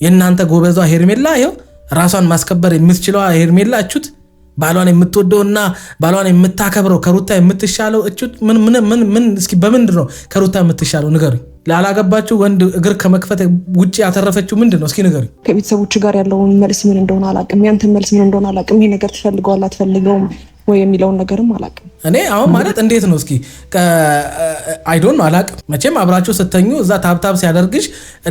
የእናንተ ጎበዟ ሄርሜላ ይኸው ራሷን ማስከበር የምትችለው ሄርሜላ እቹት ባሏን የምትወደውና ባሏን የምታከብረው ከሩታ የምትሻለው እቹት ምን እስኪ በምንድን ነው ከሩታ የምትሻለው ንገሩኝ። ላላገባችሁ ወንድ እግር ከመክፈት ውጪ ያተረፈችው ምንድነው እስኪ ንገሩኝ። ከቤተሰቦች ጋር ያለውን መልስ ምን እንደሆነ አላቅም፣ ያንተ መልስ ምን እንደሆነ አላቅም። ይሄ ነገር ትፈልገዋለህ አትፈልገውም ወይ የሚለውን ነገርም አላቅም። እኔ አሁን ማለት እንዴት ነው እስኪ አይዶን ነው አላቅም። መቼም አብራችሁ ስተኙ እዛ ታብታብ ሲያደርግሽ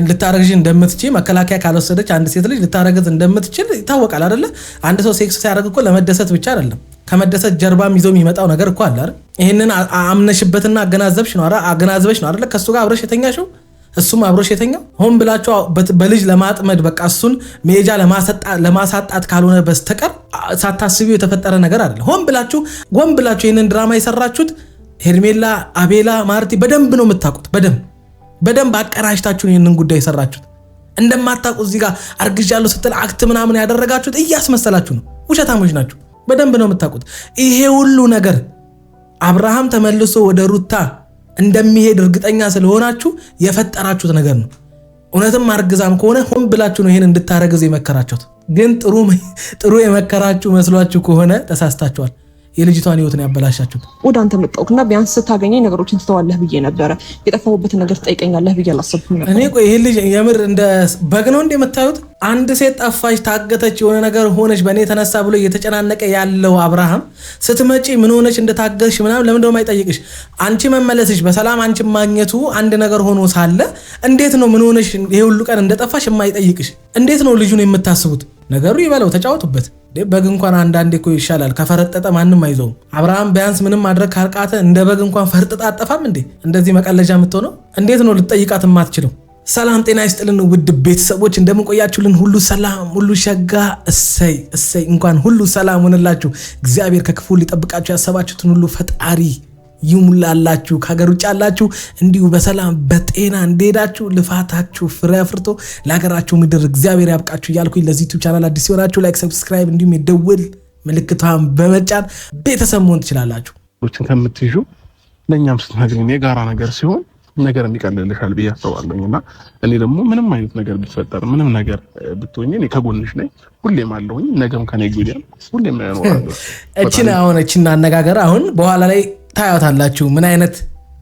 ልታረግሽ እንደምትችል መከላከያ ካልወሰደች አንድ ሴት ልጅ ልታረግዝ እንደምትችል ይታወቃል አይደለ? አንድ ሰው ሴክስ ሲያደርግ እኮ ለመደሰት ብቻ አይደለም፣ ከመደሰት ጀርባም ይዞ የሚመጣው ነገር እኮ አለ አይደል? ይሄንን አምነሽበትና አገናዘብሽ ነው አገናዘበሽ ነው አይደለ? ከሱ ጋር አብረሽ የተኛሽው እሱም አብሮሽ የተኛው ሆን ብላችሁ በልጅ ለማጥመድ በቃ እሱን ሜጃ ለማሳጣት ካልሆነ በስተቀር ሳታስቢው የተፈጠረ ነገር አይደለም። ሆን ብላችሁ ይሄንን ድራማ የሰራችሁት ሄርሜላ፣ አቤላ፣ ማርቲ በደንብ ነው የምታውቁት። በደንብ አቀናጅታችሁ ይሄንን ጉዳይ የሰራችሁት እንደማታውቁ እዚህ ጋር አርግዣለሁ ስትል አክት ምናምን ያደረጋችሁት እያስመሰላችሁ ነው። ውሸታሞች ናችሁ። በደንብ ነው የምታውቁት። ይሄ ሁሉ ነገር አብርሃም ተመልሶ ወደ ሩታ እንደሚሄድ እርግጠኛ ስለሆናችሁ የፈጠራችሁት ነገር ነው። እውነትም አርግዛም ከሆነ ሆን ብላችሁ ነው ይሄን እንድታረግዝ የመከራችሁት። ግን ጥሩ የመከራችሁ መስሏችሁ ከሆነ ተሳስታችኋል። የልጅቷን ህይወት ነው ያበላሻችሁት። ወደ አንተ መጣሁና ቢያንስ ስታገኘኝ ነገሮችን ትተዋለህ ብዬ ነበረ። የጠፋሁበትን ነገር ትጠይቀኛለህ ብዬ አላሰብኩም ነበር። እኔ ቆይ ይሄ ልጅ የምር እንደ በግ ነው እንደምታዩት። አንድ ሴት ጠፋች፣ ታገተች፣ የሆነ ነገር ሆነች በእኔ ተነሳ ብሎ እየተጨናነቀ ያለው አብርሃም ስትመጪ ምን ሆነች እንደታገትሽ ምናምን ለምን ደሞ አይጠይቅሽ? አንቺ መመለስሽ በሰላም አንቺ ማግኘቱ አንድ ነገር ሆኖ ሳለ እንዴት ነው ምን ሆነሽ ይሄ ሁሉ ቀን እንደጠፋሽ የማይጠይቅሽ? እንዴት ነው ልጁን የምታስቡት? ነገሩ ይበለው፣ ተጫወቱበት። በግ እንኳን አንዳንዴ እኮ ይሻላል፣ ከፈረጠጠ ማንም አይዘውም። አብርሃም ቢያንስ ምንም ማድረግ ካልቃተ እንደ በግ እንኳን ፈርጥጣ አጠፋም እንዴ? እንደዚህ መቀለጃ የምትሆነው እንዴት ነው ልትጠይቃት የማትችለው? ሰላም ጤና ይስጥልን ውድ ቤተሰቦች፣ እንደምን ቆያችሁልን? ሁሉ ሰላም፣ ሁሉ ሸጋ። እሰይ እንኳን ሁሉ ሰላም ሆነላችሁ። እግዚአብሔር ከክፉ ሊጠብቃችሁ ያሰባችሁትን ሁሉ ፈጣሪ ይሙላላችሁ። ከሀገር ውጭ ያላችሁ እንዲሁ በሰላም በጤና እንደሄዳችሁ ልፋታችሁ ፍሬ አፍርቶ ለሀገራችሁ ምድር እግዚአብሔር ያብቃችሁ እያልኩኝ ለዚህ ዩቲዩብ ቻናል አዲስ ሲሆናችሁ ላይክ፣ ሰብስክራይብ እንዲሁም የደውል ምልክቷን በመጫን ቤተሰብ መሆን ትችላላችሁ። ከምትይዙ ለእኛም ስትነግሪኝ የጋራ ነገር ሲሆን ነገር የሚቀልልሻል ብዬ አስባለሁና እኔ ደግሞ ምንም አይነት ነገር ቢፈጠር ምንም ነገር ብትሆኚ እኔ ከጎንሽ ነኝ፣ ሁሌም አለሁኝ። ነገም ከኔ ጉዲያ ሁሌም ያኖራለሁ። እቺን አነጋገር አሁን በኋላ ላይ ታያታላችሁ ምን አይነት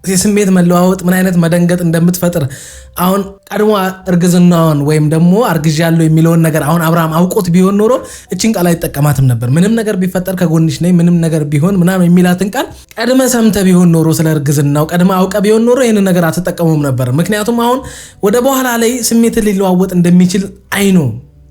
የስሜት መለዋወጥ ምን አይነት መደንገጥ እንደምትፈጥር። አሁን ቀድሞ እርግዝናውን ወይም ደግሞ አርግዣለሁ የሚለውን ነገር አሁን አብርሃም አውቆት ቢሆን ኖሮ እቺን ቃል አይጠቀማትም ነበር። ምንም ነገር ቢፈጠር ከጎንሽ ነኝ፣ ምንም ነገር ቢሆን ምናምን የሚላትን ቃል ቀድመ ሰምተ ቢሆን ኖሮ ስለ እርግዝናው ቀድመ አውቀ ቢሆን ኖሮ ይህንን ነገር አትጠቀሙም ነበር። ምክንያቱም አሁን ወደ በኋላ ላይ ስሜትን ሊለዋወጥ እንደሚችል አይኖ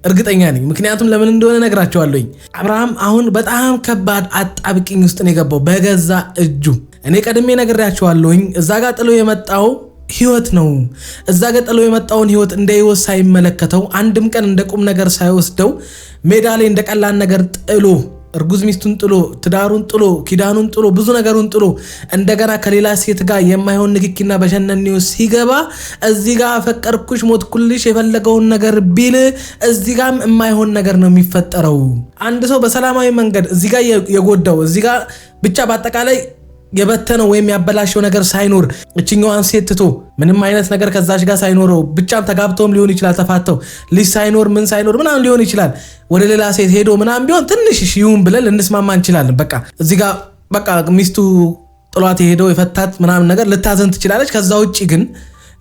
እርግጠኛ ነኝ። ምክንያቱም ለምን እንደሆነ ነግራቸዋለሁኝ። አብርሃም አሁን በጣም ከባድ አጣብቂኝ ውስጥ ነው የገባው በገዛ እጁ። እኔ ቀድሜ ነግራቸዋለሁኝ። እዛ ጋር ጥሎ የመጣው ህይወት ነው። እዛ ጋር ጥሎ የመጣውን ህይወት እንደ ህይወት ሳይመለከተው አንድም ቀን እንደ ቁም ነገር ሳይወስደው ሜዳ ላይ እንደ ቀላል ነገር ጥሎ እርጉዝ ሚስቱን ጥሎ ትዳሩን ጥሎ ኪዳኑን ጥሎ ብዙ ነገሩን ጥሎ እንደገና ከሌላ ሴት ጋር የማይሆን ንክኪና በሸነኔው ሲገባ እዚህ ጋር ፈቀርኩሽ ሞትኩልሽ የፈለገውን ነገር ቢል እዚህ ጋርም የማይሆን ነገር ነው የሚፈጠረው። አንድ ሰው በሰላማዊ መንገድ እዚህ ጋር የጎዳው እዚህ ጋር ብቻ በአጠቃላይ የበተነው ወይም ያበላሸው ነገር ሳይኖር እችኛዋን ሴት ትቶ ምንም አይነት ነገር ከዛች ጋር ሳይኖረው ብቻም ተጋብተውም ሊሆን ይችላል፣ ተፋተው ልጅ ሳይኖር ምን ሳይኖር ምናምን ሊሆን ይችላል፣ ወደ ሌላ ሴት ሄዶ ምናምን ቢሆን ትንሽ ይሁን ብለን ልንስማማ እንችላለን። በቃ እዚህ ጋር በቃ ሚስቱ ጥሏት ሄደው የፈታት ምናምን ነገር ልታዘን ትችላለች። ከዛ ውጪ ግን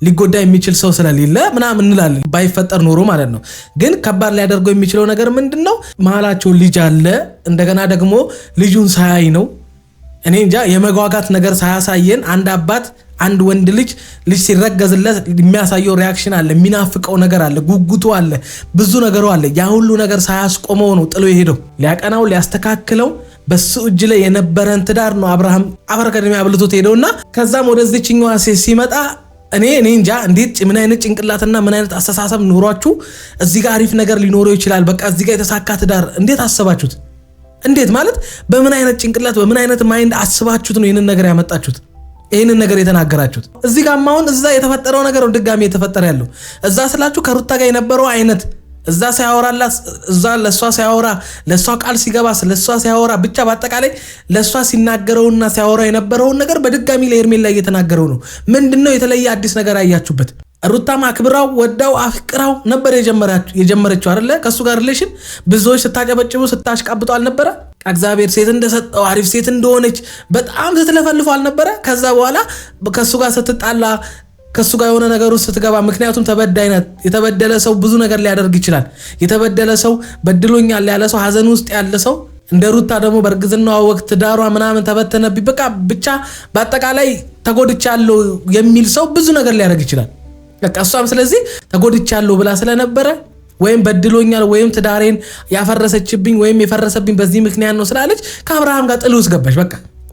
ሊጎዳ የሚችል ሰው ስለሌለ ምናምን እንላለን፣ ባይፈጠር ኖሮ ማለት ነው። ግን ከባድ ሊያደርገው የሚችለው ነገር ምንድነው? መሀላቸው ልጅ አለ። እንደገና ደግሞ ልጁን ሳያይ ነው እኔ እንጃ የመጓጋት ነገር ሳያሳየን አንድ አባት አንድ ወንድ ልጅ ሲረገዝለት የሚያሳየው ሪያክሽን አለ፣ የሚናፍቀው ነገር አለ፣ ጉጉቱ አለ፣ ብዙ ነገሩ አለ። ያ ሁሉ ነገር ሳያስቆመው ነው ጥሎ የሄደው። ሊያቀናው ሊያስተካክለው በሱ እጅ ላይ የነበረን ትዳር ነው አብርሃም አፈር አብልቶት ሄደውና ከዛም ወደዚህኛዋ ሴት ሲመጣ እኔ እንጃ እንዴት ምን አይነት ጭንቅላትና ምን አይነት አስተሳሰብ ኖሯችሁ እዚህ ጋር አሪፍ ነገር ሊኖረው ይችላል፣ በቃ እዚህ ጋር የተሳካ ትዳር እንዴት አሰባችሁት? እንዴት ማለት በምን አይነት ጭንቅላት በምን አይነት ማይንድ አስባችሁት ነው ይሄንን ነገር ያመጣችሁት? ይሄንን ነገር የተናገራችሁት? እዚህ ጋር ማውን እዛ የተፈጠረው ነገር ድጋሚ የተፈጠረ ያለው እዛ ስላችሁ ከሩታ ጋር የነበረው አይነት እዛ ሲያወራላት እዛ ለሷ ሲያወራ ለሷ ቃል ሲገባ ለሷ ሲያወራ ብቻ በአጠቃላይ ለሷ ሲናገረውና ሲያወራ የነበረውን ነገር በድጋሚ ለሄርሜላ እየተናገረው ነው። ምንድነው የተለየ አዲስ ነገር አያችሁበት? ሩታም አክብራው ወዳው አፍቅራው ነበር የጀመረችው አይደለ? ከሱ ጋር ሪሌሽን ብዙዎች ስታጨበጭቡ ስታሽቃብጡ አልነበረ? እግዚአብሔር ሴት እንደሰጠው አሪፍ ሴት እንደሆነች በጣም ስትለፈልፉ አልነበረ? ከዛ በኋላ ከሱ ጋር ስትጣላ ከሱ ጋር የሆነ ነገር ውስጥ ስትገባ፣ ምክንያቱም ተበዳይነት የተበደለ ሰው ብዙ ነገር ሊያደርግ ይችላል። የተበደለ ሰው በድሎኛል ያለ ሰው ሐዘን ውስጥ ያለ ሰው እንደ ሩታ ደግሞ በእርግዝናዋ ወቅት ትዳሯ ምናምን ተበተነብኝ በቃ ብቻ በአጠቃላይ ተጎድቻለሁ የሚል ሰው ብዙ ነገር ሊያደርግ ይችላል። በቃ እሷም ስለዚህ ተጎድቻለሁ ብላ ስለነበረ ወይም በድሎኛል ወይም ትዳሬን ያፈረሰችብኝ ወይም የፈረሰብኝ በዚህ ምክንያት ነው ስላለች ከአብርሃም ጋር ጥል ውስጥ ገባች። በቃ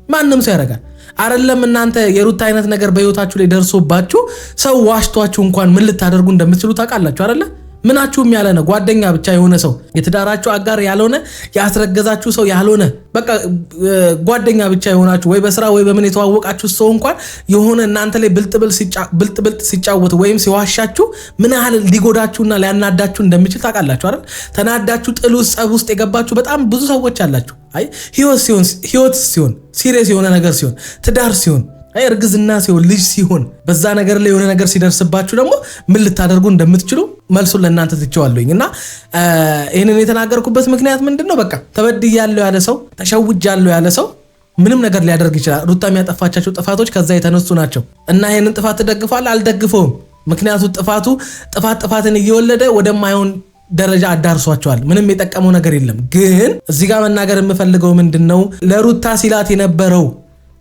ማንም ሰው ያደርጋል አይደለም? እናንተ የሩታ አይነት ነገር በህይወታችሁ ላይ ደርሶባችሁ ሰው ዋሽቷችሁ እንኳን ምን ልታደርጉ እንደምትችሉ ታውቃላችሁ አይደለ? ምናችሁም ያለ ነው ጓደኛ ብቻ የሆነ ሰው የትዳራችሁ አጋር ያልሆነ ያስረገዛችሁ ሰው ያልሆነ በቃ ጓደኛ ብቻ የሆናችሁ ወይ በስራ ወይ በምን የተዋወቃችሁ ሰው እንኳን የሆነ እናንተ ላይ ብልጥ ሲጫወት ወይም ሲዋሻችሁ ምን ያህል ሊጎዳችሁና ሊያናዳችሁ እንደሚችል ታውቃላችሁ አይደል? ተናዳችሁ ጥል ውስጥ ጸብ ውስጥ የገባችሁ በጣም ብዙ ሰዎች አላችሁ። አይ ህይወት ሲሆን ሲሪየስ የሆነ ነገር ሲሆን ትዳር ሲሆን እርግዝና ሲሆን ልጅ ሲሆን በዛ ነገር ላይ የሆነ ነገር ሲደርስባችሁ ደግሞ ምን ልታደርጉ እንደምትችሉ መልሱን ለእናንተ ትቼዋለሁኝ። እና ይህንን የተናገርኩበት ምክንያት ምንድነው? በቃ ተበድያለሁ ያለ ሰው ተሸውጃለሁ ያለ ሰው ምንም ነገር ሊያደርግ ይችላል። ሩታ የሚያጠፋቻቸው ጥፋቶች ከዛ የተነሱ ናቸው። እና ይህንን ጥፋት ትደግፋለህ? አልደግፈውም። ምክንያቱ ጥፋትን እየወለደ ወደማይሆን ደረጃ አዳርሷቸዋል። ምንም የጠቀመው ነገር የለም። ግን እዚህ ጋር መናገር የምፈልገው ምንድነው ለሩታ ሲላት የነበረው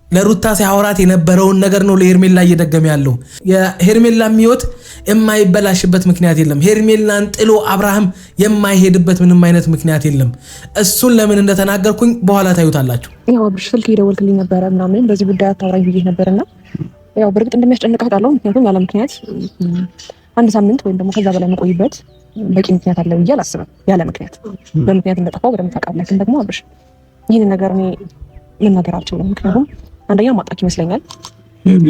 ለሩታ ሲያወራት የነበረውን ነገር ነው ለሄርሜላ እየደገመ ያለው። የሄርሜላ ህይወት የማይበላሽበት ምክንያት የለም። ሄርሜላን ጥሎ አብርሃም የማይሄድበት ምንም አይነት ምክንያት የለም። እሱን ለምን እንደተናገርኩኝ በኋላ ታዩታላችሁ። ያው አብርሽ ስልክ ይደወልክልኝ ነበረ ምናምን በዚህ ጉዳይ አታውራኝ ብዬሽ ነበርና ያው በእርግጥ እንደሚያስጨንቅህ አውቃለሁ። ምክንያቱም ያለ ምክንያት አንድ ሳምንት ወይም ደግሞ ከዛ በላይ መቆይበት በቂ ምክንያት አለ ብዬ አላስብም። ያለ ምክንያት በምክንያት እንደጠፋው በደምብ ታውቃለህ። ግን ደግሞ አብርሽ ይህንን ነገር እኔ መናገር አልችልም። ምክንያቱም አንደኛ ማጣች ይመስለኛል።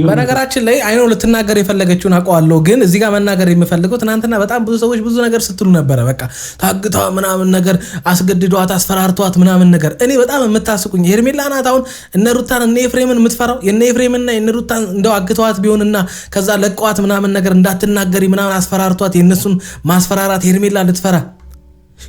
በነገራችን ላይ አይነው ልትናገር የፈለገችውን አውቀዋለሁ። ግን እዚህ ጋር መናገር የምፈልገው ትናንትና በጣም ብዙ ሰዎች ብዙ ነገር ስትሉ ነበረ። በቃ ታግታ ምናምን ነገር አስገድዷት አስፈራርቷት ምናምን ነገር። እኔ በጣም የምታስቁኝ ሄርሜላ ናት። አሁን እነ ሩታን እነ ኤፍሬምን የምትፈራው የነ ኤፍሬምና የነ ሩታን እንደው አግተዋት ቢሆንና ከዛ ለቀዋት ምናምን ነገር እንዳትናገሪ ምናምን አስፈራርቷት የነሱን ማስፈራራት ሄርሜላ ልትፈራ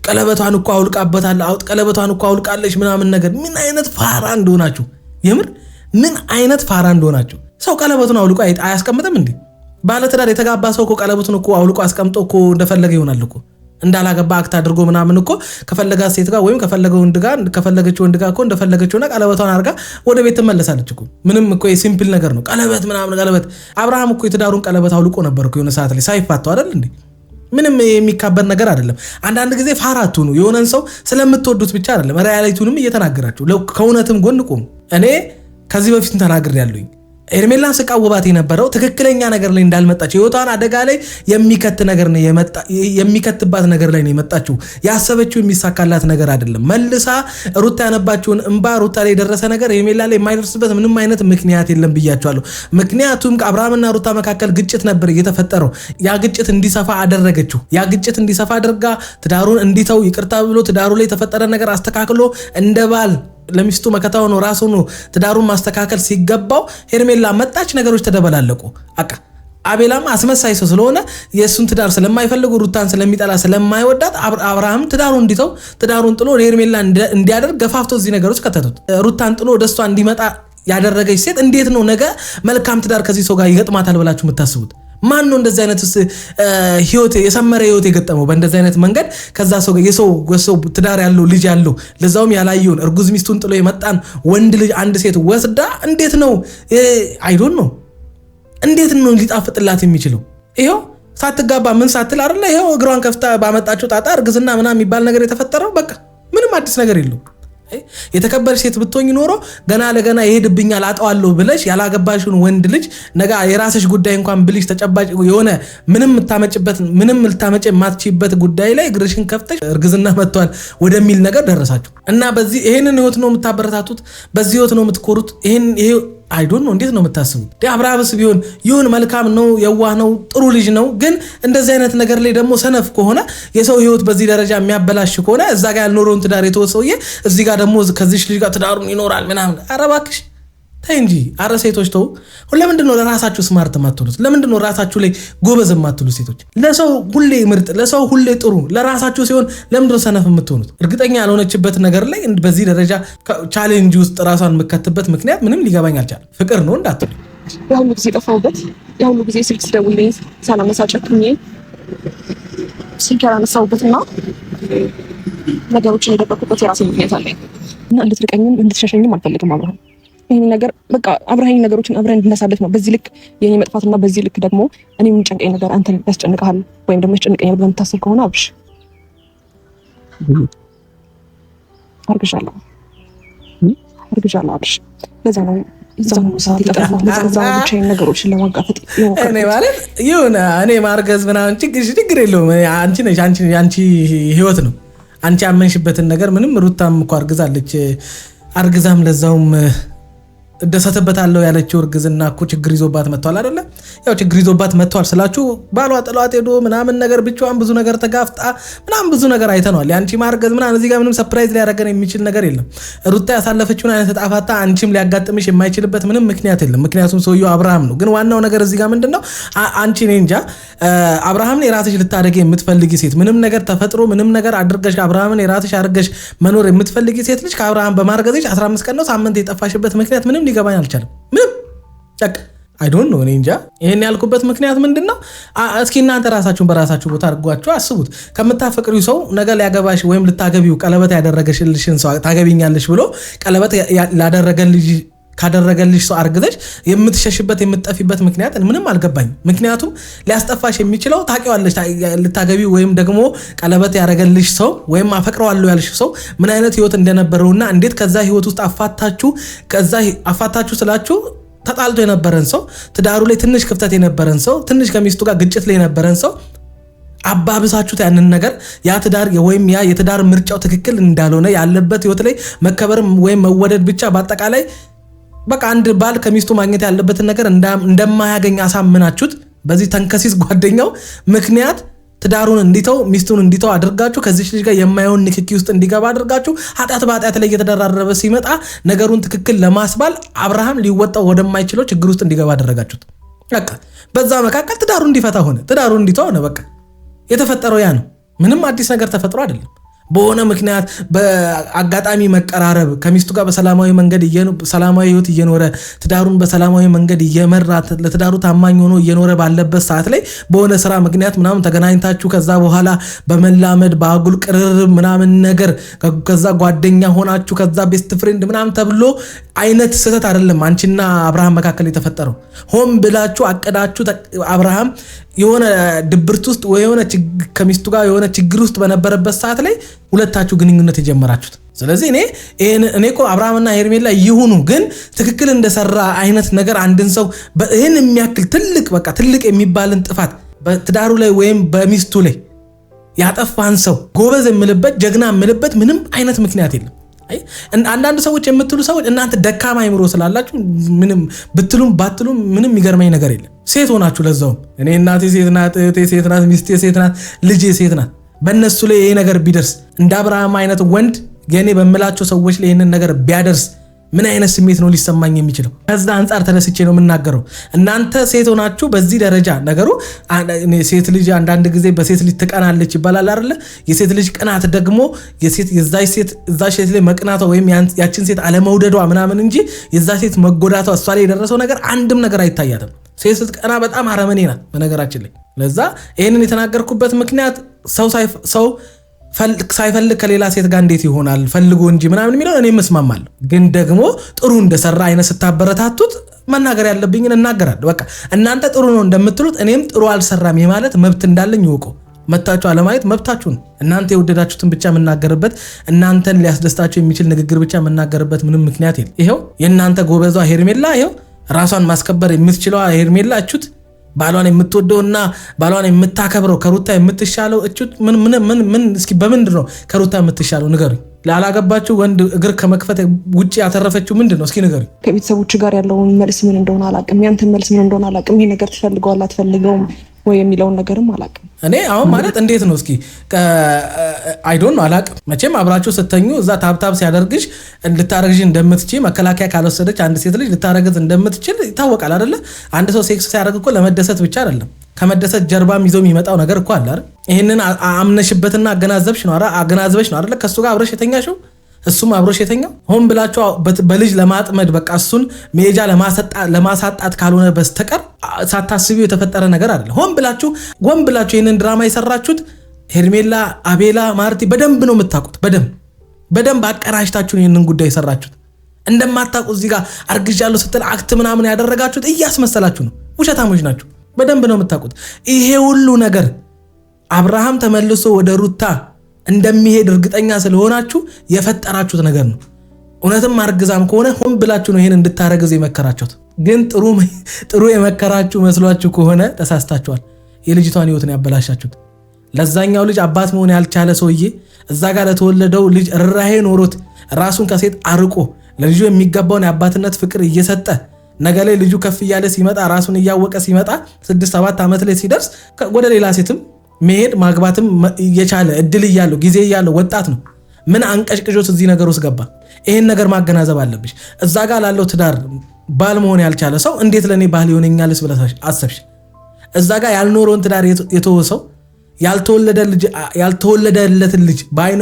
ቀለበቷን እኮ አውልቃበታለች ቀለበቷን እኮ አውልቃለች ምናምን ነገር። ምን አይነት ፋራ እንደሆናችሁ የምር ምን አይነት ፋራ እንደሆናችሁ። ሰው ቀለበቱን አውልቆ አያስቀምጥም እንዴ? ባለትዳር የተጋባ ሰው እኮ ቀለበቱን እኮ አውልቆ አስቀምጦ እኮ እንደፈለገ ይሆናል እኮ እንዳላገባ አክት አድርጎ ምናምን እኮ ከፈለጋት ሴት ጋር ወይም ከፈለገው ወንድ ጋር ከፈለገችው ወንድ ጋር እኮ እንደፈለገችውና ቀለበቷን አድርጋ ወደ ቤት ትመለሳለች እኮ። ምንም እኮ ሲምፕል ነገር ነው ቀለበት ምናምን ቀለበት። አብርሃም እኮ የትዳሩን ቀለበት አውልቆ ነበር እኮ የሆነ ሰዓት ላይ ሳይፋቱ አይደል እንዴ? ምንም የሚካበር ነገር አይደለም። አንዳንድ ጊዜ ፋራ አትሁኑ። የሆነን ሰው ስለምትወዱት ብቻ አይደለም ሪያሊቲውንም እየተናገራችሁ ከእውነትም ጎን ቁሙ። እኔ ከዚህ በፊት ተናግሬያለሁኝ። ሄርሜላን ስቃወባት የነበረው ትክክለኛ ነገር ላይ እንዳልመጣች ህይወቷን አደጋ ላይ የሚከትባት ነገር ላይ ነው የመጣችው። ያሰበችው የሚሳካላት ነገር አይደለም። መልሳ ሩታ ያነባችውን እንባ ሩታ ላይ የደረሰ ነገር ሄርሜላ ላይ የማይደርስበት ምንም አይነት ምክንያት የለም ብያቸዋለሁ። ምክንያቱም ከአብርሃምና ሩታ መካከል ግጭት ነበር እየተፈጠረው። ያ ግጭት እንዲሰፋ አደረገችው። ያ ግጭት እንዲሰፋ አድርጋ ትዳሩን እንዲተው ይቅርታ ብሎ ትዳሩ ላይ የተፈጠረ ነገር አስተካክሎ እንደ ባል ለሚስቱ መከታው ነው ራሱ ነው ትዳሩን ማስተካከል ሲገባው ሄርሜላ መጣች። ነገሮች ተደበላለቁ። አቃ አቤላም አስመሳይ ሰው ስለሆነ የሱን ትዳር ስለማይፈልጉ ሩታን ስለሚጠላ ስለማይወዳት አብርሃም ትዳሩን እንዲተው ትዳሩን ጥሎ ሄርሜላ እንዲያደርግ ገፋፍቶ እዚህ ነገሮች ከተቱት። ሩታን ጥሎ ደስቷ እንዲመጣ ያደረገች ሴት እንዴት ነው ነገ መልካም ትዳር ከዚህ ሰው ጋር ይገጥማታል ብላችሁ የምታስቡት? ማን ነው እንደዚህ አይነት ህይወት የሰመረ ህይወት የገጠመው በእንደዚህ አይነት መንገድ ከዛ ሰው ጋር የሰው ትዳር ያለው ልጅ ያለው ለዛውም ያላየውን እርጉዝ ሚስቱን ጥሎ የመጣን ወንድ ልጅ አንድ ሴት ወስዳ እንዴት ነው እንዴት ነው ሊጣፍጥላት የሚችለው? ይሄው ሳትጋባ ምን ሳትል አይደለ ይሄው እግሯን ከፍታ ባመጣችው ጣጣ እርግዝና ምናምን የሚባል ነገር የተፈጠረው። በቃ ምንም አዲስ ነገር የለው። የተከበረች ሴት ብትሆኝ ኖሮ ገና ለገና ይሄድብኛል አጣዋለሁ ብለሽ ያላገባሽውን ወንድ ልጅ ነገ የራስሽ ጉዳይ እንኳን ብልሽ ተጨባጭ የሆነ ምንም ልታመጭ የማትችይበት ጉዳይ ላይ እግርሽን ከፍተሽ እርግዝና መጥቷል ወደሚል ነገር ደረሳችሁ እና በዚህ ይሄንን ህይወት ነው የምታበረታቱት? በዚህ ህይወት ነው የምትኮሩት? ይሄ አይዶን ነው። እንዴት ነው የምታስቡት? አብርሃምስ ቢሆን ይሁን መልካም ነው፣ የዋህ ነው፣ ጥሩ ልጅ ነው። ግን እንደዚህ አይነት ነገር ላይ ደግሞ ሰነፍ ከሆነ የሰው ህይወት በዚህ ደረጃ የሚያበላሽ ከሆነ እዛ ጋር ያልኖረውን ትዳር የተወሰውዬ እዚህ ጋር ደግሞ ከዚህ ልጅ ጋር ትዳሩን ይኖራል ምናምን። ኧረ እባክሽ ተይ እንጂ አረ ሴቶች ተው። ለምንድን ነው ለራሳችሁ ስማርት የማትሆኑት? ለምንድን ነው ራሳችሁ ላይ ጎበዝ የማትሉ ሴቶች? ለሰው ሁሌ ምርጥ፣ ለሰው ሁሌ ጥሩ፣ ለራሳችሁ ሲሆን ለምንድን ነው ሰነፍ የምትሆኑት? እርግጠኛ ያልሆነችበት ነገር ላይ በዚህ ደረጃ ቻሌንጅ ውስጥ ራሷን የምከትበት ምክንያት ምንም ሊገባኝ አልቻለም። ፍቅር ነው እንዳትሉ። የሁሉ ጊዜ ጠፋሁበት፣ የሁሉ ጊዜ ስልክ ስደውልኝ ሳላነሳ ጨክኜ ስልክ ያላነሳሁበትና ነገሮችን የደበቁበት የራሴ ምክንያት አለኝ እና እንድትርቀኝም እንድትሸሸኝም አልፈልግም አብርሃም። ይህን ነገር በቃ አብረኸኝ ነገሮችን አብረን እንድናሳልፍ ነው። በዚህ ልክ የኔ መጥፋትና በዚህ ልክ ደግሞ እኔ የሚጨንቀኝ ነገር አንተን ያስጨንቅሃል ወይም ደግሞ ያስጨንቀኛል ብለህ የምታስብ ከሆነ አብርሽ አርግዣለሁ አብርሽ። ለዛ ነው እዛም ሰዓት ይጠፋል። ለዛ ብቻዬን ነገሮችን ለማጋፈጥ እኔ ማለት ይሁን እኔ ማርገዝ ምናምን ችግር የለውም። አንቺ ህይወት ነው። አንቺ ያመንሽበትን ነገር ምንም ሩታም እኮ አርግዛለች። አርግዛም ለዛውም እደሰተበታለሁ ያለችው እርግዝና እኮ ችግር ይዞባት መጥቷል አይደለ? ያው ችግር ይዞባት መጥቷል ስላችሁ ባሏ ጥሏት ሄዶ ምናምን ነገር ብቻዋን ብዙ ነገር ተጋፍጣ ምናምን ብዙ ነገር አይተነዋል። ያንቺ ማርገዝ ምናምን እዚህ ጋር ምንም ሰርፕራይዝ ሊያደርገን የሚችል ነገር የለም። ሩታ ያሳለፈችውን አይነት ተጣፋታ አንቺም ሊያጋጥምሽ የማይችልበት ምንም ምክንያት የለም። ምክንያቱም ሰውየው አብርሃም ነው። ግን ዋናው ነገር እዚህ ጋር ምንድነው አንቺ እኔ እንጃ አብርሃምን የራስሽ ልታደርጊ የምትፈልጊ ሴት ምንም ነገር ተፈጥሮ ምንም ነገር አድርገሽ አብርሃምን የራስሽ አድርገሽ መኖር የምትፈልጊ ሴት ልጅ ከአብርሃም በማርገዝሽ 15 ቀን ነው ሳምንት የጠፋሽበት ምክንያት ምንም ሊገባኝ አልቻለም። ምንም በቃ አይ ዶንት ኖ። እኔ እንጃ ይሄን ያልኩበት ምክንያት ምንድነው? እስኪ እናንተ ራሳችሁን በራሳችሁ ቦታ አድርጓችሁ አስቡት። ከምታፈቅሪው ሰው ነገ ሊያገባሽ ወይም ልታገቢው ቀለበት ያደረገሽልሽን ሰው ታገቢኛለሽ ብሎ ቀለበት ካደረገልሽ ሰው አርግዘሽ የምትሸሽበት የምትጠፊበት ምክንያት ምንም አልገባኝ። ምክንያቱም ሊያስጠፋሽ የሚችለው ታውቂዋለሽ። ልታገቢው ወይም ደግሞ ቀለበት ያደረገልሽ ሰው ወይም አፈቅረዋለሁ ያልሽ ሰው ምን አይነት ህይወት እንደነበረውና እንዴት ከዛ ህይወት ውስጥ አፋታችሁ ስላችሁ ተጣልቶ የነበረን ሰው ትዳሩ ላይ ትንሽ ክፍተት የነበረን ሰው ትንሽ ከሚስቱ ጋር ግጭት ላይ የነበረን ሰው አባብሳችሁት ያንን ነገር ያ ትዳር ወይም ያ የትዳር ምርጫው ትክክል እንዳልሆነ ያለበት ህይወት ላይ መከበር ወይም መወደድ ብቻ በአጠቃላይ በቃ አንድ ባል ከሚስቱ ማግኘት ያለበትን ነገር እንደማያገኝ አሳምናችሁት በዚህ ተንከሲስ ጓደኛው ምክንያት ትዳሩን እንዲተው ሚስቱን እንዲተው አድርጋችሁ ከዚህ ልጅ ጋር የማይሆን ንክኪ ውስጥ እንዲገባ አድርጋችሁ ኃጢአት በኃጢአት ላይ እየተደራረበ ሲመጣ ነገሩን ትክክል ለማስባል አብርሃም ሊወጣው ወደማይችለው ችግር ውስጥ እንዲገባ አደረጋችሁት። በቃ በዛ መካከል ትዳሩ እንዲፈታ ሆነ፣ ትዳሩ እንዲተው ሆነ። በቃ የተፈጠረው ያ ነው። ምንም አዲስ ነገር ተፈጥሮ አይደለም። በሆነ ምክንያት በአጋጣሚ መቀራረብ ከሚስቱ ጋር በሰላማዊ መንገድ ሰላማዊ ህይወት እየኖረ ትዳሩን በሰላማዊ መንገድ እየመራ ለትዳሩ ታማኝ ሆኖ እየኖረ ባለበት ሰዓት ላይ በሆነ ስራ ምክንያት ምናምን ተገናኝታችሁ ከዛ በኋላ በመላመድ በአጉል ቅርርብ ምናምን ነገር ከዛ ጓደኛ ሆናችሁ ከዛ ቤስት ፍሬንድ ምናምን ተብሎ አይነት ስህተት አይደለም አንቺና አብርሃም መካከል የተፈጠረው። ሆን ብላችሁ አቀዳችሁ አብርሃም የሆነ ድብርት ውስጥ ወይ የሆነ ከሚስቱ ጋር የሆነ ችግር ውስጥ በነበረበት ሰዓት ላይ ሁለታችሁ ግንኙነት የጀመራችሁት። ስለዚህ እኔ እኮ አብርሃምና ሄርሜላ ይሁኑ ግን ትክክል እንደሰራ አይነት ነገር አንድን ሰው ይህን የሚያክል ትልቅ የሚባልን ጥፋት በትዳሩ ላይ ወይም በሚስቱ ላይ ያጠፋን ሰው ጎበዝ የምልበት ጀግና የምልበት ምንም አይነት ምክንያት የለም። አንዳንድ ሰዎች የምትሉ ሰዎች እናንተ ደካማ አይምሮ ስላላችሁ ምንም ብትሉም ባትሉም ምንም የሚገርመኝ ነገር የለም። ሴት ሆናችሁ ለዛውም እኔ እናቴ ሴት ናት፣ እህቴ ሴት ናት፣ ሚስቴ ሴት ናት፣ ልጄ ሴት ናት። በእነሱ ላይ ይሄ ነገር ቢደርስ እንደ አብርሃም አይነት ወንድ የኔ በምላቸው ሰዎች ላይ ይህንን ነገር ቢያደርስ ምን አይነት ስሜት ነው ሊሰማኝ የሚችለው? ከዛ አንጻር ተነስቼ ነው የምናገረው። እናንተ ሴት ሆናችሁ በዚህ ደረጃ ነገሩ ሴት ልጅ አንዳንድ ጊዜ በሴት ልጅ ትቀናለች ይባላል አይደለ? የሴት ልጅ ቅናት ደግሞ እዛ ሴት ላይ መቅናቷ ወይም ያችን ሴት አለመውደዷ ምናምን እንጂ የዛ ሴት መጎዳቷ እሷ ላይ የደረሰው ነገር አንድም ነገር አይታያትም። ሴት ስትቀና በጣም አረመኔ ናት በነገራችን ላይ። ለዛ ይህንን የተናገርኩበት ምክንያት ሰው ሳይፈልግ ከሌላ ሴት ጋር እንዴት ይሆናል ፈልጎ እንጂ ምናምን የሚለው እኔ መስማማለሁ። ግን ደግሞ ጥሩ እንደሰራ አይነት ስታበረታቱት መናገር ያለብኝን እናገራለሁ። በቃ እናንተ ጥሩ ነው እንደምትሉት እኔም ጥሩ አልሰራም የማለት መብት እንዳለኝ ይወቁ። መታችሁ አለማየት መብታችሁ ነው። እናንተ የወደዳችሁትን ብቻ የምናገርበት እናንተን ሊያስደስታችሁ የሚችል ንግግር ብቻ የምናገርበት ምንም ምክንያት የለም። ይሄው የእናንተ ጎበዟ ሄርሜላ ይሄው ራሷን ማስከበር የምትችለው ሄርሜላ እቹት ባሏን የምትወደውና ባሏን የምታከብረው ከሩታ የምትሻለው እቹት ምን እስኪ በምንድን ነው ከሩታ የምትሻለው ንገሩኝ። ላላገባችሁ ወንድ እግር ከመክፈት ውጪ ያተረፈችው ምንድን ነው እስኪ ንገሩኝ። ከቤተሰቦች ጋር ያለውን መልስ ምን እንደሆነ አላውቅም። ያንተን መልስ ምን እንደሆነ አላውቅም። ይሄ ነገር ትፈልገዋለህ አትፈልገውም? ወይ የሚለውን ነገርም አላውቅም። እኔ አሁን ማለት እንዴት ነው እስኪ አይዶን አላውቅም። መቼም አብራችሁ ስተኙ እዛ ታብታብ ሲያደርግሽ ልታረግሽ እንደምትችል መከላከያ ካልወሰደች አንድ ሴት ልጅ ልታረግዝ እንደምትችል ይታወቃል አይደለ? አንድ ሰው ሴክስ ሲያደርግ እኮ ለመደሰት ብቻ አይደለም፣ ከመደሰት ጀርባም ይዞ የሚመጣው ነገር እኮ አለ አይደል? ይሄንን አምነሽበትና አገናዘብሽ ነው አገናዝበሽ ነው አይደለ? ከሱ ጋር አብረሽ የተኛሽው እሱም አብሮሽ የተኛው ሆን ብላችሁ በልጅ ለማጥመድ በቃ እሱን ሜጃ ለማሳጣት ካልሆነ በስተቀር ሳታስቢው የተፈጠረ ነገር አይደለም። ሆን ብላችሁ ይህንን ድራማ የሰራችሁት ሄርሜላ፣ አቤላ፣ ማርቲ በደንብ ነው የምታውቁት። በደንብ አቀራጅታችሁን ይህንን ጉዳይ የሰራችሁት እንደማታውቁ እዚህ ጋር አርግዣለሁ ስትል አክት ምናምን ያደረጋችሁት እያስመሰላችሁ ነው። ውሸታሞች ናችሁ። በደንብ ነው የምታውቁት። ይሄ ሁሉ ነገር አብርሃም ተመልሶ ወደ ሩታ እንደሚሄድ እርግጠኛ ስለሆናችሁ የፈጠራችሁት ነገር ነው። እውነትም አርግዛም ከሆነ ሆን ብላችሁ ነው ይሄን እንድታረግዝ የመከራችሁት። ግን ጥሩ የመከራችሁ መስሏችሁ ከሆነ ተሳስታችኋል። የልጅቷን ህይወት ነው ያበላሻችሁት። ለዛኛው ልጅ አባት መሆን ያልቻለ ሰውዬ እዛ ጋር ለተወለደው ልጅ ርህራሄ ኖሮት ራሱን ከሴት አርቆ ለልጁ የሚገባውን የአባትነት ፍቅር እየሰጠ ነገ ላይ ልጁ ከፍ እያለ ሲመጣ ራሱን እያወቀ ሲመጣ 6-7 ዓመት ላይ ሲደርስ ወደ ሌላ ሴትም መሄድ ማግባትም የቻለ እድል እያለው ጊዜ እያለው ወጣት ነው። ምን አንቀሽቅጆት እዚህ ነገር ውስጥ ገባ? ይሄን ነገር ማገናዘብ አለብሽ። እዛ ጋር ላለው ትዳር ባል መሆን ያልቻለ ሰው እንዴት ለኔ ባል ይሆነኛልስ ብለሽ አሰብሽ? እዛ ጋር ያልኖረውን ትዳር የተወሰው ያልተወለደለትን ልጅ በአይኑ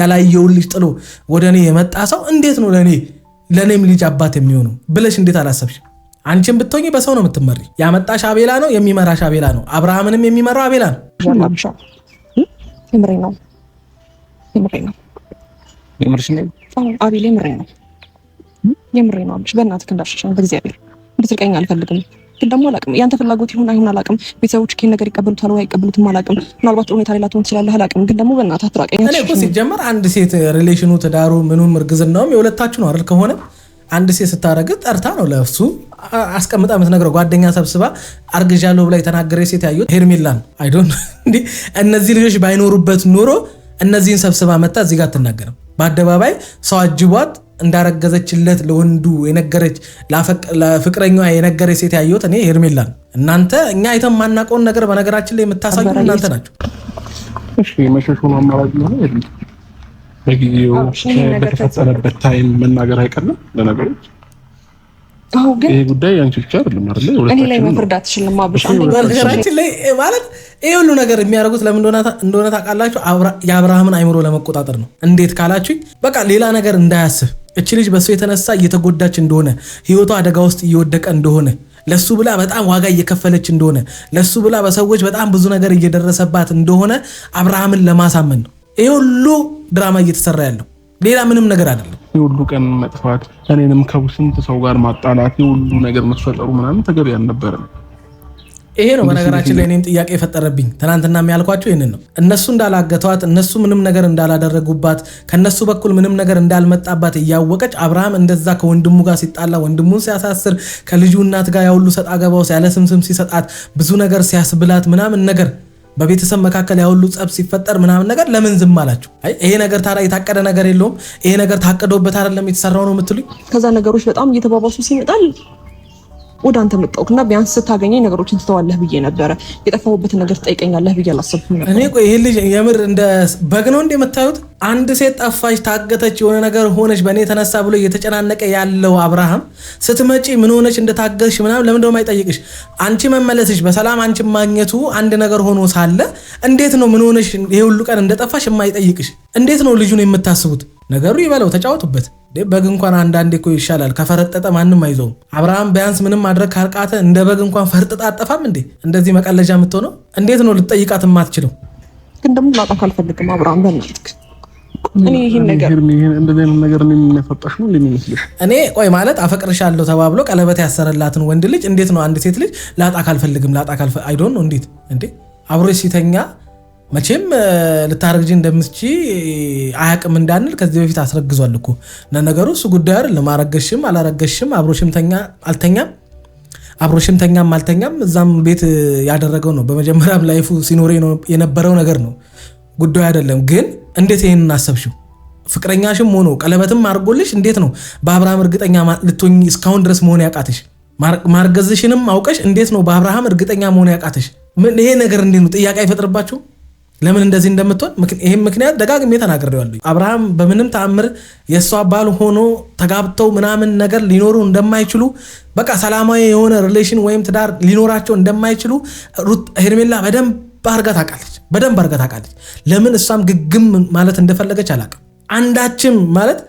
ያላየውን ልጅ ጥሎ ወደ እኔ የመጣ ሰው እንዴት ነው ለኔም ልጅ አባት የሚሆነው ብለሽ እንዴት አላሰብሽ? አንቺን ብትሆኚ በሰው ነው የምትመሪ። ያመጣሽ አቤላ ነው፣ የሚመራሽ አቤላ ነው። አብርሃምንም የሚመራው አቤላ ነው። የምሬ ነው። አቤል የምሬ ነው። በእናትህ እንዳሸሸኝ በእግዚአብሔር እንድትርቀኝ አልፈልግም። ግን ደግሞ አላውቅም፣ ያንተ ፍላጎት ይሁን አይሁን አላውቅም። ቤተሰቦች ይሄን ነገር ይቀበሉታል ወይ አይቀበሉትም አላውቅም። ምናልባት ሁኔታ ሌላ ትሆን ትችላለህ አላውቅም። ግን ደግሞ በእናትህ አትራቀኝ። እኔ እኮ ሲጀመር አንድ ሴት ሪሌሽኑ ትዳሩ ምኑም እርግዝናውም የሁለታችሁ ነው አይደል? ከሆነ አንድ ሴት ስታረግ ጠርታ ነው ለሱ አስቀምጣ የምትነግረው። ጓደኛ ሰብስባ አርግዣለሁ ብላ የተናገረች ሴት ያዩት ሄርሜላን አይዶን እንዴ። እነዚህ ልጆች ባይኖሩበት ኑሮ እነዚህን ሰብስባ መጣ እዚህ ጋር አትናገርም። በአደባባይ ሰው አጅቧት እንዳረገዘችለት ለወንዱ የነገረች ለፍቅረኛዋ የነገረች ሴት ያዩት እኔ ሄርሜላን። እናንተ እኛ አይተን ማናውቀውን ነገር በነገራችን ላይ የምታሳዩ እናንተ ናቸው። እሺ መሸሹን አማራጭ ነው አይደል? በጊዜው በተፈጠረበት ታይም መናገር አይቀርም ለነገሮች። ግን ይሄ ጉዳይ አንቺ ብቻ አይደለም አይደል? እኔ ላይ መፍረድ አትችልም አብሽ። በነገራችን ላይ ማለት ይሄ ሁሉ ነገር የሚያደርጉት ለምን እንደሆነ ታውቃላችሁ? የአብርሃምን አይምሮ ለመቆጣጠር ነው። እንዴት ካላችሁ በቃ ሌላ ነገር እንዳያስብ፣ እቺ ልጅ በሱ የተነሳ እየተጎዳች እንደሆነ፣ ህይወቷ አደጋ ውስጥ እየወደቀ እንደሆነ፣ ለሱ ብላ በጣም ዋጋ እየከፈለች እንደሆነ፣ ለሱ ብላ በሰዎች በጣም ብዙ ነገር እየደረሰባት እንደሆነ አብርሃምን ለማሳመን ነው ይሄ ሁሉ ድራማ እየተሰራ ያለው። ሌላ ምንም ነገር አይደለም። የሁሉ ቀን መጥፋት፣ እኔንም ከስንት ሰው ጋር ማጣላት፣ የሁሉ ነገር መፈጠሩ ምናምን ተገቢ አልነበረም። ይሄ ነው በነገራችን ላይ እኔም ጥያቄ የፈጠረብኝ። ትናንትና የሚያልኳቸው ይህንን ነው። እነሱ እንዳላገቷት፣ እነሱ ምንም ነገር እንዳላደረጉባት፣ ከነሱ በኩል ምንም ነገር እንዳልመጣባት እያወቀች አብርሃም እንደዛ ከወንድሙ ጋር ሲጣላ፣ ወንድሙን ሲያሳስር፣ ከልጁ እናት ጋር ያሁሉ ሰጣ ገባው ያለ ስምስም ሲሰጣት፣ ብዙ ነገር ሲያስብላት ምናምን ነገር በቤተሰብ መካከል ያሁሉ ጸብ ሲፈጠር ምናምን ነገር ለምን ዝም አላችሁ? ይሄ ነገር ታዲያ የታቀደ ነገር የለውም? ይሄ ነገር ታቀዶበት አይደለም የተሰራው ነው የምትሉኝ? ከዛ ነገሮች በጣም እየተባባሱ ሲመጣል ወደ አንተ መጣሁና ቢያንስ ስታገኘኝ ነገሮችን ትተዋለህ ብዬ ነበረ። የጠፋሁበትን ነገር ትጠይቀኛለህ ብዬ አላሰብኩም ነበር። እኔ ቆይ ይሄ ልጅ የምር እንደ በግ ነው እንደምታዩት? አንድ ሴት ጠፋች፣ ታገተች፣ የሆነ ነገር ሆነች በእኔ ተነሳ ብሎ እየተጨናነቀ ያለው አብርሃም ስትመጪ ምን ሆነች እንደታገትሽ ምናምን ለምን ደሞ አይጠይቅሽ? አንቺ መመለስሽ በሰላም አንቺ ማግኘቱ አንድ ነገር ሆኖ ሳለ እንዴት ነው ምን ሆነሽ ይሄ ሁሉ ቀን እንደጠፋሽ የማይጠይቅሽ? እንዴት ነው ልጁን የምታስቡት? ነገሩ ይበለው፣ ተጫወቱበት። በግ እንኳን አንዳንዴ እኮ ይሻላል፣ ከፈረጠጠ ማንም አይዘውም። አብርሃም ቢያንስ ምንም ማድረግ ካልቃተ እንደ በግ እንኳን ፈርጥጣ አጠፋም እንዴ? እንደዚህ መቀለጃ የምትሆነው እንዴት ነው? ልትጠይቃት የማትችለው ግን ደግሞ ላጣ ካልፈልግም አብርሃም በእናትህ እኔ ይሄን ነገር እንደዚህ አይነት ነገር ነው የሚያፈጣሽ ነው የሚመስልሽ? እኔ ቆይ ማለት አፈቅርሻለሁ ተባብሎ ቀለበት ያሰረላትን ወንድ ልጅ እንዴት ነው አንድ ሴት ልጅ ላጣ ካልፈልግም አይ ዶንት ኖ እንዴት እንዴ አብሮሽ ሲተኛ መቼም ልታረግጂ እንደምትቺ አያቅም እንዳንል ከዚህ በፊት አስረግዟል እኮ ነገሩ። እሱ ጉዳይ አይደለም። አረገሽም አላረገሽም አብሮሽም ተኛ አልተኛም አብሮሽም ተኛም አልተኛም እዛም ቤት ያደረገው ነው። በመጀመሪያም ላይፉ ሲኖር የነበረው ነገር ነው፣ ጉዳዩ አይደለም። ግን እንዴት ይሄንን አሰብሽው? ፍቅረኛሽም ሆኖ ቀለበትም አድርጎልሽ እንዴት ነው በአብርሃም እርግጠኛ ልትሆኚ እስካሁን ድረስ መሆን ያቃተሽ? ማርገዝሽንም አውቀሽ እንዴት ነው በአብርሃም እርግጠኛ መሆን ያቃተሽ? ይሄ ነገር እንዴት ነው ጥያቄ አይፈጥርባችሁ? ለምን እንደዚህ እንደምትሆን ይሄን ምክንያት ደጋግሜ ተናግሬዋለሁ። አብርሃም በምንም ተአምር የእሷ ባል ሆኖ ተጋብተው ምናምን ነገር ሊኖሩ እንደማይችሉ በቃ ሰላማዊ የሆነ ሪሌሽን ወይም ትዳር ሊኖራቸው እንደማይችሉ ሄርሜላ በደንብ አድርጋ ታውቃለች። ለምን እሷም ግግም ማለት እንደፈለገች አላውቅም። አንዳችም ማለት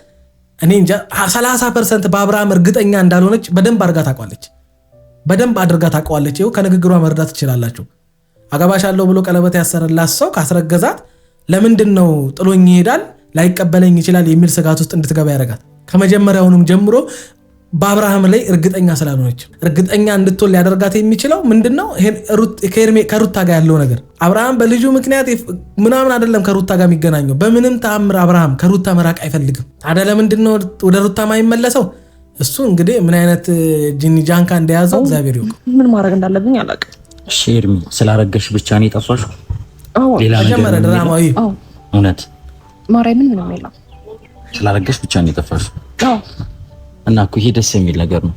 እኔ እንጃ 30% በአብርሃም እርግጠኛ እንዳልሆነች በደንብ አድርጋ ታውቃለች። ይኸው ከንግግሯ መረዳት ትችላላችሁ። አገባሻለሁ ብሎ ቀለበት ያሰረላት ሰው ካስረገዛት ለምንድን ነው ጥሎኝ ይሄዳል ላይቀበለኝ ይችላል የሚል ስጋት ውስጥ እንድትገባ ያደርጋት? ከመጀመሪያውንም ጀምሮ በአብርሃም ላይ እርግጠኛ ስላልሆነች እርግጠኛ እንድትሆን ሊያደርጋት የሚችለው ምንድነው? ከሩታ ጋር ያለው ነገር። አብርሃም በልጁ ምክንያት ምናምን አይደለም ከሩታ ጋር የሚገናኘው። በምንም ተአምር አብርሃም ከሩታ መራቅ አይፈልግም። ታዲያ ለምንድነው ወደ ሩታ ማይመለሰው? እሱ እንግዲህ ምን አይነት ጂኒ ጃንካ እንደያዘው እግዚአብሔር ይወቅ። ምን ማድረግ እንዳለብኝ አላውቅም። እሺ ኤርሚ ስላረገሽ ብቻ ነው የጠፋሽው? ሌላ ነገር ድራማዊ እውነት ማርያምን ምንም የለም። ስላረገሽ ብቻ ነው የጠፋሽው? እና እኮ ይሄ ደስ የሚል ነገር ነው።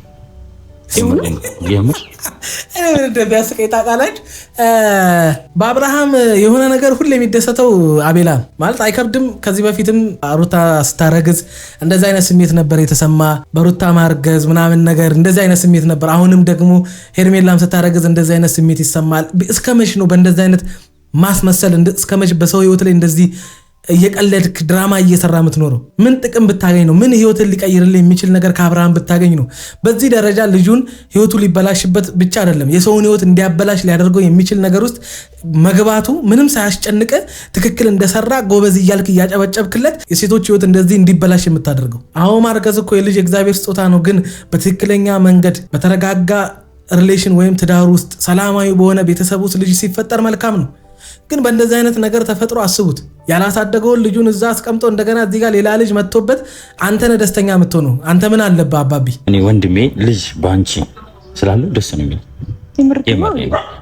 የምር እንደሚያስቀኝ ታውቃላችሁ። በአብርሃም የሆነ ነገር ሁሌ የሚደሰተው አቤላ ማለት አይከብድም። ከዚህ በፊትም ሩታ ስታረግዝ እንደዚህ አይነት ስሜት ነበር የተሰማ። በሩታ ማርገዝ ምናምን ነገር እንደዚህ አይነት ስሜት ነበር። አሁንም ደግሞ ሄርሜላም ስታረግዝ እንደዚህ አይነት ስሜት ይሰማል። እስከ መች ነው በእንደዚህ አይነት ማስመሰል? እስከ መች በሰው ህይወት ላይ እንደዚህ እየቀለድክ ድራማ እየሰራ የምትኖረው? ምን ጥቅም ብታገኝ ነው? ምን ህይወትን ሊቀይርልህ የሚችል ነገር ከአብርሃም ብታገኝ ነው? በዚህ ደረጃ ልጁን ህይወቱ ሊበላሽበት ብቻ አይደለም የሰውን ህይወት እንዲያበላሽ ሊያደርገው የሚችል ነገር ውስጥ መግባቱ ምንም ሳያስጨንቅ ትክክል እንደሰራ ጎበዝ እያልክ እያጨበጨብክለት የሴቶች ህይወት እንደዚህ እንዲበላሽ የምታደርገው? አዎ ማርገዝ እኮ የልጅ እግዚአብሔር ስጦታ ነው። ግን በትክክለኛ መንገድ በተረጋጋ ሪሌሽን ወይም ትዳር ውስጥ ሰላማዊ በሆነ ቤተሰብ ውስጥ ልጅ ሲፈጠር መልካም ነው። ግን በእንደዚህ አይነት ነገር ተፈጥሮ አስቡት። ያላሳደገውን ልጁን እዛ አስቀምጦ እንደገና እዚህ ጋር ሌላ ልጅ መጥቶበት አንተ ነህ ደስተኛ የምትሆነው? አንተ ምን አለብህ አባቢ? እኔ ወንድሜ ልጅ ባንቺ ስላለው ደስ ነው የሚል።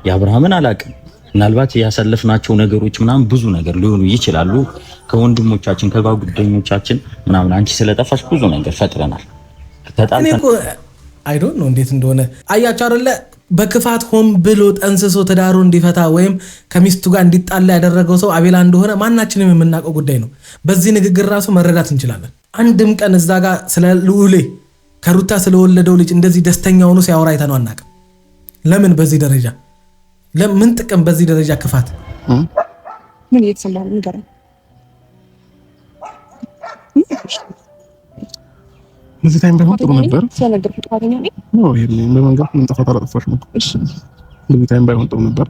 የአብርሃምን አላውቅም። ምናልባት ያሳለፍናቸው ነገሮች ምናምን ብዙ ነገር ሊሆኑ ይችላሉ። ከወንድሞቻችን ከጓደኞቻችን ምናምን አንቺ ስለጠፋሽ ብዙ ነገር ፈጥረናል። ተጣልተን አይ ዶንት ኖ እንዴት እንደሆነ አያችሁ አይደለ? በክፋት ሆን ብሎ ጠንስሶ ትዳሩ እንዲፈታ ወይም ከሚስቱ ጋር እንዲጣላ ያደረገው ሰው አቤላ እንደሆነ ማናችንም የምናውቀው ጉዳይ ነው። በዚህ ንግግር ራሱ መረዳት እንችላለን። አንድም ቀን እዛ ጋር ስለ ልዑሌ ከሩታ ስለወለደው ልጅ እንደዚህ ደስተኛ ሆኖ ሲያወራ አይተነው አናውቅም። ለምን በዚህ ደረጃ ለምን ጥቅም በዚህ ደረጃ ክፋት ምን እየተሰማ ነው? ንገረኝ። እዚህ ታይም ባይሆን ጥሩ ነበር። ስለነገርኩህ ጥፋተኛ ነኝ ነው። ይሄን በመንገር ምን ጥፋት አላጠፋሽም እኮ። እሺ እዚህ ታይም ባይሆን ጥሩ ነበር።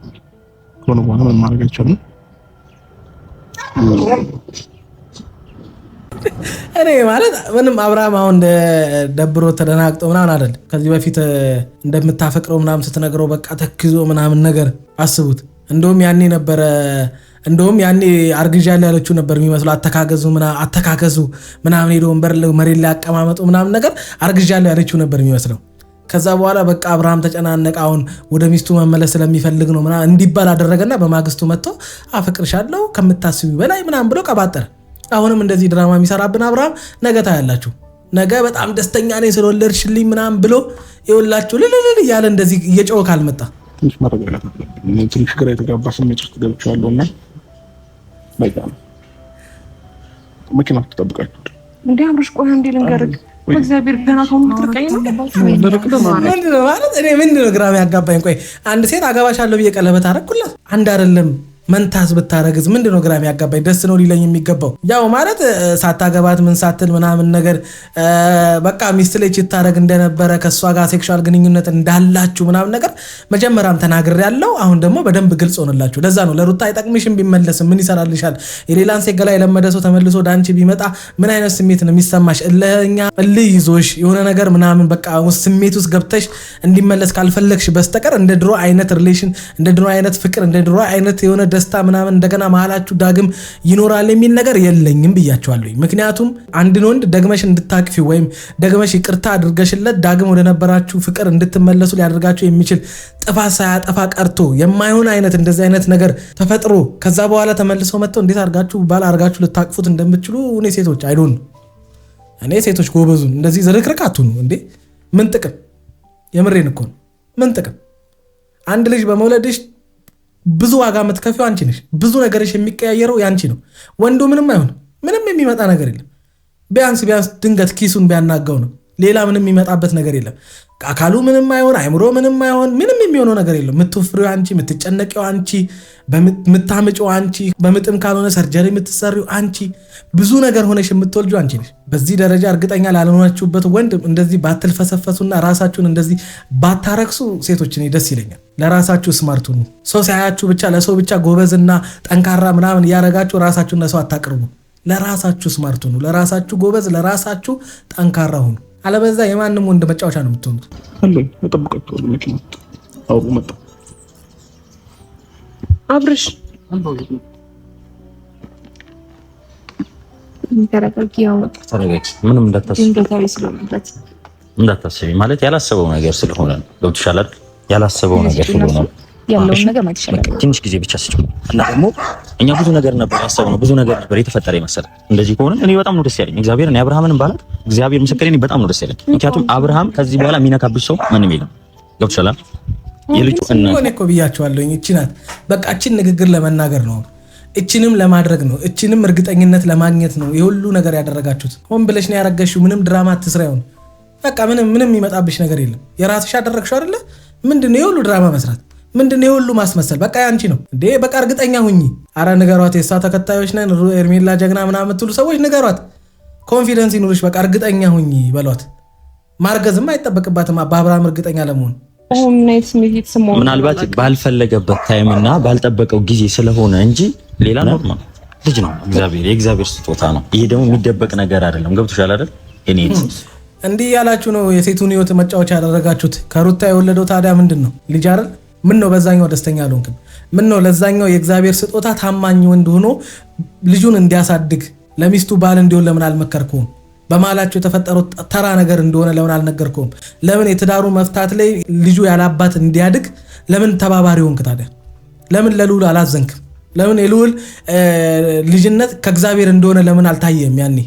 ከሆነ በኋላ ምን ማድረግ አይቻልም። እኔ ማለት ምንም አብርሃም አሁን ደብሮ ተደናግጦ ምናምን አይደል። ከዚህ በፊት እንደምታፈቅረው ምናምን ስትነግረው በቃ ተክዞ ምናምን ነገር አስቡት። እንደውም ያኔ አርግዣለሁ ያለችው ነበር የሚመስለው። አተካከዙ ምናምን ሄዶ ወንበር መሬት ላይ አቀማመጡ ምናምን ነገር አርግዣለሁ ያለችው ነበር የሚመስለው። ከዛ በኋላ በቃ አብርሃም ተጨናነቀ። አሁን ወደ ሚስቱ መመለስ ስለሚፈልግ ነው ምናምን እንዲባል አደረገና በማግስቱ መጥቶ አፈቅርሻለሁ ከምታስቢ በላይ ምናምን ብሎ ቀባጠረ። አሁንም እንደዚህ ድራማ የሚሰራብን አብርሃም ነገ ታያላችሁ። ነገ በጣም ደስተኛ ነኝ ስለወለድሽልኝ ምናምን ብሎ ይኸውላችሁ ልልል እያለ እንደዚህ እየጮኸ ካልመጣ ትንሽ መረጋጋት አለብን። ትንሽ ግራ የተጋባ ስሜት ውስጥ ገብቻለሁና በቃ መኪና ትጠብቃችሁ እንዴ? አብርሽ ቆይ እንዴ ልንገርህ፣ እግዚአብሔር ገና ከሆነ ምትርቀኝ ነው ማለት እኔ ምንድን ነው ግራ ያጋባኝ? ቆይ አንድ ሴት አገባሻለሁ ብዬ ቀለበት አደረኩላት አንድ አይደለም መንታስ ብታረግዝ ምንድነው ግራ ያጋባኝ? ደስ ነው ሊለኝ የሚገባው። ያው ማለት ሳታገባት ምን ሳትል ምናምን ነገር በቃ ሚስት ላይ ታረግ እንደነበረ ከሷ ጋር ሴክሹዋል ግንኙነት እንዳላችሁ ምናምን ነገር መጀመሪያም ተናግሬ ያለው። አሁን ደግሞ በደንብ ግልጽ ሆነላችሁ። ለዛ ነው ለሩታ አይጠቅምሽም ቢመለስም ምን ይሰራልሻል? የሌላን ሴት ገላ የለመደ ሰው ተመልሶ ዳንቺ ቢመጣ ምን አይነት ስሜት ነው የሚሰማሽ? እለኛ እልህ ይዞሽ የሆነ ነገር ምናምን በቃ ስሜት ውስጥ ገብተሽ እንዲመለስ ካልፈለግሽ በስተቀር እንደ ድሮ አይነት ሪሌሽን እንደ ድሮ አይነት ፍቅር እንደ ድሮ አይነት የሆነ ደስታ ምናምን እንደገና መሃላችሁ ዳግም ይኖራል የሚል ነገር የለኝም ብያቸዋለሁ። ምክንያቱም አንድን ወንድ ደግመሽ እንድታቅፊ ወይም ደግመሽ ይቅርታ አድርገሽለት ዳግም ወደ ነበራችሁ ፍቅር እንድትመለሱ ሊያደርጋችሁ የሚችል ጥፋት ሳያጠፋ ቀርቶ የማይሆን አይነት እንደዚህ አይነት ነገር ተፈጥሮ ከዛ በኋላ ተመልሰው መጥተው እንዴት አድርጋችሁ ባል አድርጋችሁ ልታቅፉት እንደምትችሉ እኔ ሴቶች አይዶን እኔ ሴቶች ጎበዙን እንደዚህ ዝርክርክ አትሁኑ እንዴ! ምን ጥቅም? የምሬን እኮ ነው። ምን ጥቅም? አንድ ልጅ በመውለድሽ ብዙ ዋጋ የምትከፊው አንቺ ነሽ። ብዙ ነገርሽ የሚቀያየረው ያንቺ ነው። ወንዱ ምንም አይሆን፣ ምንም የሚመጣ ነገር የለም። ቢያንስ ድንገት ኪሱን ቢያናጋው ነው። ሌላ ምንም የሚመጣበት ነገር የለም። አካሉ ምንም አይሆን፣ አይምሮ ምንም አይሆን፣ ምንም የሚሆነው ነገር የለም። የምትወፍሪው አንቺ፣ የምትጨነቂው አንቺ፣ የምታምጪው አንቺ፣ በምጥም ካልሆነ ሰርጀሪ የምትሰሪው አንቺ፣ ብዙ ነገር ሆነሽ የምትወልጂው አንቺ ነሽ። በዚህ ደረጃ እርግጠኛ ላልሆናችሁበት ወንድ እንደዚህ ባትልፈሰፈሱና ራሳችሁን እንደዚህ ባታረክሱ ሴቶች እኔ ደስ ይለኛል። ለራሳችሁ ስማርቱ ነው። ሰው ሲያያችሁ ብቻ ለሰው ብቻ ጎበዝና ጠንካራ ምናምን እያረጋችሁ ራሳችሁን ለሰው አታቅርቡ። ለራሳችሁ ስማርቱ ነው። ለራሳችሁ ጎበዝ፣ ለራሳችሁ ጠንካራ ሁኑ። አለበዛ የማንም ወንድ መጫወቻ ነው የምትሆኑት። አለኝ እጠብቃቸዋለሁ። መኪና አውሩ መጣ አብርሽ ተረጋጊ። ምንም እንዳታስቢ ማለት ያላሰበው ነገር ስለሆነ ነው። ገብቶሻል አይደል? ያላሰበው ነገር ስለሆነ ነው። ያለውን ነገር ማለት ይችላል። ትንሽ ጊዜ ብቻ ስጭ እና ደግሞ እኛ ብዙ ነገር ነበር ያሰብነው፣ ብዙ ነገር ነበር የተፈጠረ ይመስል። እንደዚህ ከሆነ እኔ በጣም ነው ደስ ያለኝ። እግዚአብሔር እኔ አብርሃምንም ባላት እግዚአብሔር ምስክሬ እኔ በጣም ነው ደስ ያለኝ። ምክንያቱም አብርሃም ከዚህ በኋላ የሚነካብሽ ሰው ምንም የለም። ገብቶሻል? የልጁ እኔ እኮ ብያቸዋለሁ። እቺ ናት በቃ። እቺን ንግግር ለመናገር ነው፣ እቺንም ለማድረግ ነው፣ እቺንም እርግጠኝነት ለማግኘት ነው የሁሉ ነገር ያደረጋችሁት። ሆን ብለሽ ነው ያረገሽው። ምንም ድራማ አትስራ። ይሁን በቃ ምንም የሚመጣብሽ ነገር የለም። የራስሽ ያደረግሽው አይደለ? ምንድነው የሁሉ ድራማ መስራት? ምንድነው የሁሉ ማስመሰል? በቃ ያንቺ ነው እንዴ? በቃ እርግጠኛ ሁኚ። አረ ንገሯት። የእሷ ተከታዮች ነን ኤርሜላ ጀግና ምናምን የምትሉ ሰዎች ንገሯት። ኮንፊደንስ ይኑርሽ። በቃ እርግጠኛ ሁኚ በሏት። ማርገዝም አይጠበቅባትም በአብርሃም እርግጠኛ ለመሆን። ምናልባት ባልፈለገበት ታይምና ባልጠበቀው ጊዜ ስለሆነ እንጂ ሌላ ኖርማል ልጅ ነው። የእግዚአብሔር ስጦታ ነው። ይሄ ደግሞ የሚደበቅ ነገር አይደለም። ገብቶሻል አይደል? እኔ እንዲህ ያላችሁ ነው የሴቱን ህይወት መጫወቻ ያደረጋችሁት። ከሩታ የወለደው ታዲያ ምንድን ነው? ልጅ አይደል? ምን ነው በዛኛው ደስተኛ አልሆንክም? ምን ነው ለዛኛው የእግዚአብሔር ስጦታ ታማኝ ወንድ ሆኖ ልጁን እንዲያሳድግ ለሚስቱ ባል እንዲሆን ለምን አልመከርከውም? በመሀላቸው የተፈጠረው ተራ ነገር እንደሆነ ለምን አልነገርከውም? ለምን የትዳሩ መፍታት ላይ ልጁ ያላባት እንዲያድግ ለምን ተባባሪ ሆንክ ታዲያ? ለምን ለልዑል አላዘንክም? ለምን የልዑል ልጅነት ከእግዚአብሔር እንደሆነ ለምን አልታየም ያኔ?